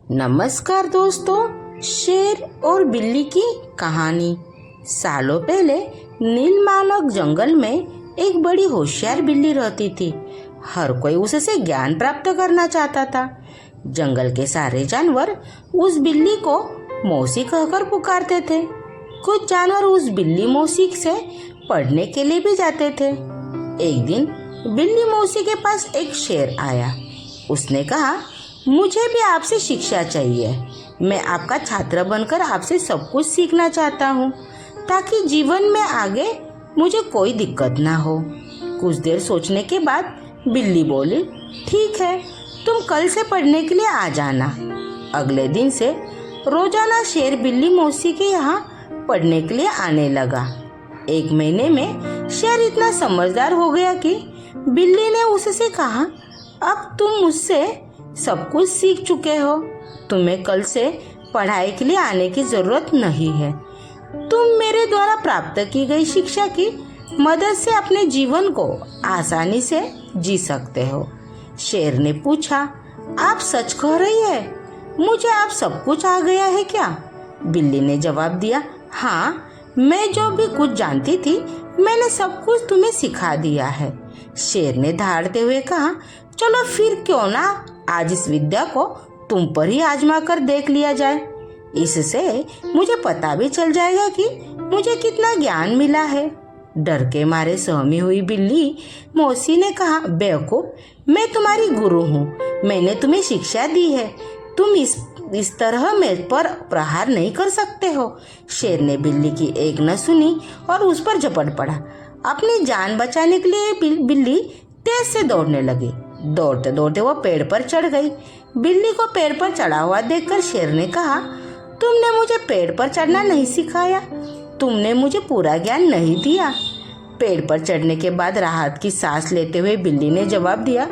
नमस्कार दोस्तों, शेर और बिल्ली की कहानी। सालों पहले नीलमानक जंगल में एक बड़ी होशियार बिल्ली रहती थी। हर कोई उससे ज्ञान प्राप्त करना चाहता था। जंगल के सारे जानवर उस बिल्ली को मौसी कहकर पुकारते थे। कुछ जानवर उस बिल्ली मौसी से पढ़ने के लिए भी जाते थे। एक दिन बिल्ली मौसी के पास एक शेर आया। उसने कहा, मुझे भी आपसे शिक्षा चाहिए। मैं आपका छात्र बनकर आपसे सब कुछ सीखना चाहता हूँ, ताकि जीवन में आगे मुझे कोई दिक्कत ना हो। कुछ देर सोचने के बाद बिल्ली बोली, ठीक है, तुम कल से पढ़ने के लिए आ जाना। अगले दिन से रोजाना शेर बिल्ली मौसी के यहाँ पढ़ने के लिए आने लगा। एक महीने में शेर इतना समझदार हो गया कि बिल्ली ने उससे कहा, अब तुम मुझसे सब कुछ सीख चुके हो, तुम्हें कल से पढ़ाई के लिए आने की जरूरत नहीं है। तुम मेरे द्वारा प्राप्त की गई शिक्षा की मदद से अपने जीवन को आसानी से जी सकते हो। शेर ने पूछा, आप सच कह रही है? मुझे आप सब कुछ आ गया है क्या? बिल्ली ने जवाब दिया, हाँ, मैं जो भी कुछ जानती थी मैंने सब कुछ तुम्हें सिखा दिया है। शेर ने दहाड़ते हुए कहा, चलो फिर क्यों ना आज इस विद्या को तुम पर ही आजमा कर देख लिया जाए। इससे मुझे पता भी चल जाएगा कि मुझे कितना ज्ञान मिला है। डर के मारे सहमी हुई बिल्ली मौसी ने कहा, बेवकूफ, मैं तुम्हारी गुरु हूँ, मैंने तुम्हें शिक्षा दी है, तुम इस तरह मेरे पर प्रहार नहीं कर सकते हो। शेर ने बिल्ली की एक न सुनी और उस पर झपट पड़ा। अपनी जान बचाने के लिए बिल्ली तेज से दौड़ने लगी। दौड़ते दौड़ते वो पेड़ पर चढ़ गई। बिल्ली को पेड़ पर चढ़ा हुआ देखकर शेर ने कहा, तुमने मुझे पेड़ पर चढ़ना नहीं सिखाया, तुमने मुझे पूरा ज्ञान नहीं दिया। पेड़ पर चढ़ने के बाद राहत की सांस लेते हुए बिल्ली ने जवाब दिया,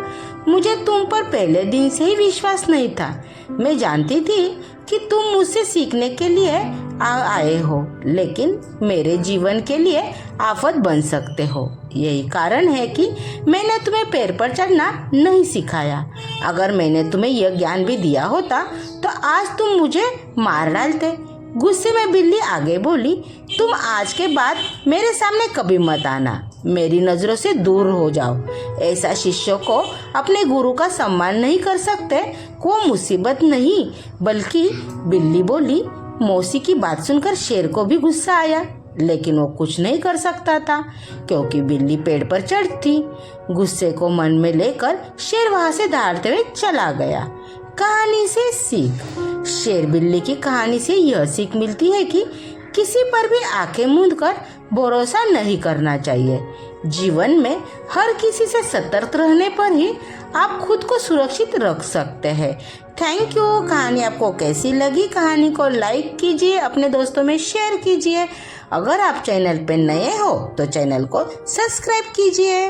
मुझे तुम पर पहले दिन से ही विश्वास नहीं था। मैं जानती थी कि तुम मुझसे सीखने के लिए आए हो, लेकिन मेरे जीवन के लिए आफत बन सकते हो। यही कारण है कि मैंने तुम्हें पेड़ पर चढ़ना नहीं सिखाया। अगर मैंने तुम्हें यह ज्ञान भी दिया होता तो आज तुम मुझे मार डालते। गुस्से में बिल्ली आगे बोली, तुम आज के बाद मेरे सामने कभी मत आना, मेरी नजरों से दूर हो जाओ। ऐसा शिष्यों को अपने गुरु का सम्मान नहीं कर सकते, वो मुसीबत नहीं। बल्कि बिल्ली बोली। मौसी की बात सुनकर शेर को भी गुस्सा आया, लेकिन वो कुछ नहीं कर सकता था क्योंकि बिल्ली पेड़ पर चढ़ थी। गुस्से को मन में लेकर शेर वहां से दहाड़ते हुए चला गया। कहानी से सीख। शेर बिल्ली की कहानी से यह सीख मिलती है कि किसी पर भी आंखें मूंद कर भरोसा नहीं करना चाहिए। जीवन में हर किसी से सतर्क रहने पर ही आप खुद को सुरक्षित रख सकते हैं। Thank you. कहानी आपको कैसी लगी? कहानी को लाइक कीजिए, अपने दोस्तों में शेयर कीजिए। अगर आप चैनल पे नए हो तो चैनल को सब्सक्राइब कीजिए।